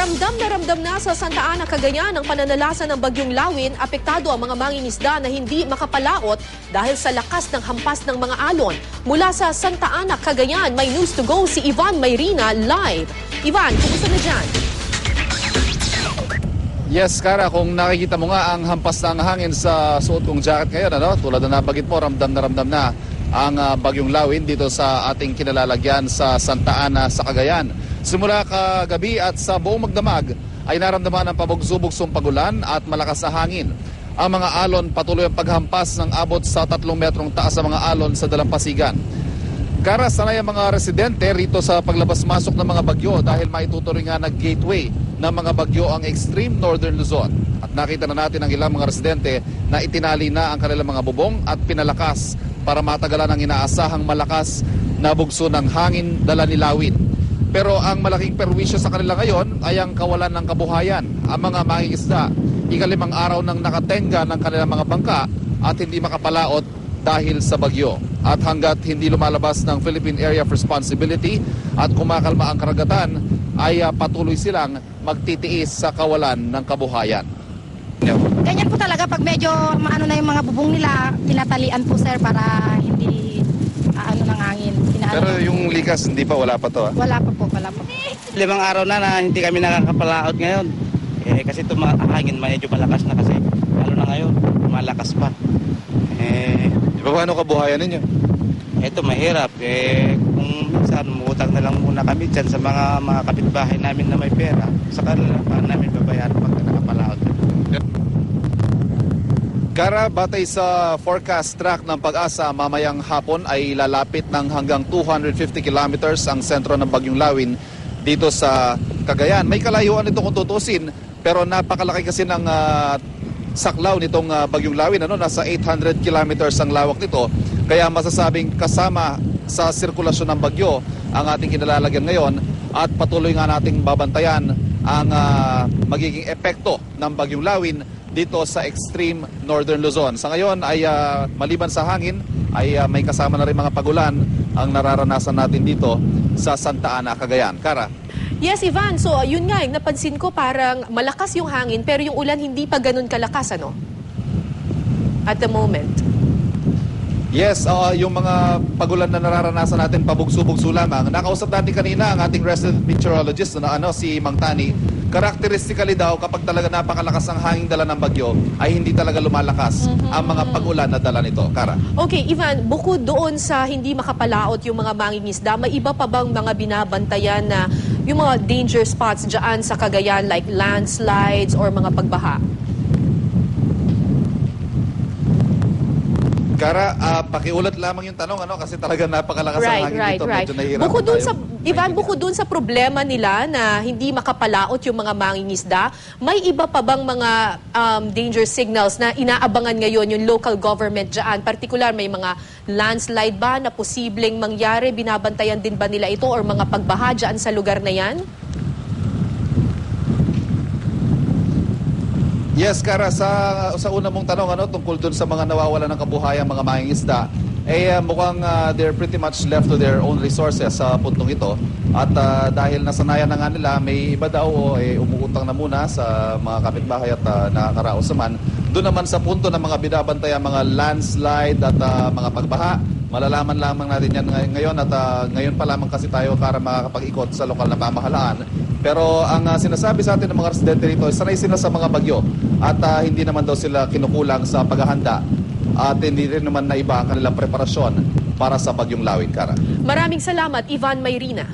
Ramdam na sa Santa Ana, Cagayan ang pananalasa ng Bagyong Lawin. Apektado ang mga mangingisda na hindi makapalaot dahil sa lakas ng hampas ng mga alon. Mula sa Santa Ana, Cagayan, may news to go si Ivan Mayrina live. Ivan, kumusta na dyan? Yes, Kara, kung nakikita mo nga ang hampas ng hangin sa suot kong jacket ngayon, tulad na nabagit mo, ramdam na ang Bagyong Lawin dito sa ating kinalalagyan sa Santa Ana sa Cagayan. Simula kagabi at sa buong magdamag ay naramdaman ang pabugsubugsong pagulan at malakas na hangin. Ang mga alon patuloy ang paghampas ng abot sa 3 metrong taas sa mga alon sa dalampasigan. Kara, sanay ang mga residente rito sa paglabas-masok ng mga bagyo dahil maituturing nga na gateway ng mga bagyo ang extreme northern Luzon. At nakita na natin ang ilang mga residente na itinali na ang kanilang mga bubong at pinalakas para matagalan ang inaasahang malakas na bugso ng hangin dala ni Lawin. Pero ang malaking perwisyo sa kanila ngayon ay ang kawalan ng kabuhayan. Ang mga mangingisda, ikalimang araw nang nakatenga ng kanilang mga bangka at hindi makapalaot dahil sa bagyo. At hanggat hindi lumalabas ng Philippine Area of Responsibility at kumakalma ang karagatan, ay patuloy silang magtitiis sa kawalan ng kabuhayan. Ganyan po talaga pag medyo maano na yung mga bubong nila, tinatalian po sir para hindi ng hangin. Pero yung likas hindi pa, wala pa to Wala pa po. 5 araw na hindi kami nakakapalaot ngayon. Kasi hangin medyo malakas na kasi. Lalo na ngayon, malakas pa. Paano kabuhayan ninyo? Ito mahirap. Kung minsan umutang na lang muna kami dyan sa mga kapitbahay namin na may pera. Sa kanila pa namin babayaran pag nakapalaot. Kara, batay sa forecast track ng Pag-asa, mamayang hapon ay lalapit ng hanggang 250 kilometers ang sentro ng Bagyong Lawin dito sa Cagayan. May kalayuan ito kung tutusin, pero napakalaki kasi ng saklaw nitong Bagyong Lawin. Nasa 800 kilometers ang lawak nito, kaya masasabing kasama sa sirkulasyon ng bagyo ang ating kinalalagyan ngayon at patuloy nga nating babantayan ang magiging epekto ng Bagyong Lawin dito sa extreme northern Luzon. Sa ngayon ay maliban sa hangin ay may kasama na rin mga pagulan ang nararanasan natin dito sa Santa Ana, Cagayan. Kara? Yes, Ivan. So, yun nga, napansin ko parang malakas yung hangin pero yung ulan hindi pa ganun kalakas, ano? At the moment. Yes, yung mga pagulan na nararanasan natin pabugso-bugso lamang. Nakausap natin kanina ang ating resident meteorologist na si Mang Tani. Characteristically daw, kapag talaga napakalakas ang hangin dala ng bagyo, ay hindi talaga lumalakas ang mga pagulan na dala nito. Kara? Okay, Ivan, bukod doon sa hindi makapalaot yung mga mangingisda, may iba pa bang mga binabantayan na yung mga danger spots dyan sa Cagayan like landslides or mga pagbaha? Kara, pakiulat lamang yung tanong kasi talaga napakalakas ang hangin dito. Medyo nahihirapan Bukod doon tayo. Ivan, bukod doon sa problema nila na hindi makapalaot yung mga mangingisda, may iba pa bang mga danger signals na inaabangan ngayon yung local government dyan? Partikular, may mga landslide ba na posibleng mangyari? Binabantayan din ba nila ito or mga pagbaha dyan sa lugar na yan? Yes, Kara, sa una mong tanong tungkol dun sa mga nawawalan ng kabuhayan, mga mangingisda, mukhang they're pretty much left to their own resources sa puntong ito. At dahil nasanayan na nga nila, may iba daw umuutang na muna sa mga kapitbahay at nakakaraos naman. Doon naman sa punto ng mga binabantayan, mga landslide at mga pagbaha, malalaman lamang natin yan ngayon at ngayon pa lamang kasi tayo para makakapag-ikot sa lokal na pamahalaan. Pero ang sinasabi sa atin ng mga residente rito, sanay sila sa mga bagyo at hindi naman daw sila kinukulang sa paghahanda at hindi rin naman naiba ang kanilang preparasyon para sa Bagyong Lawin, Kara. Maraming salamat, Ivan Mayrina.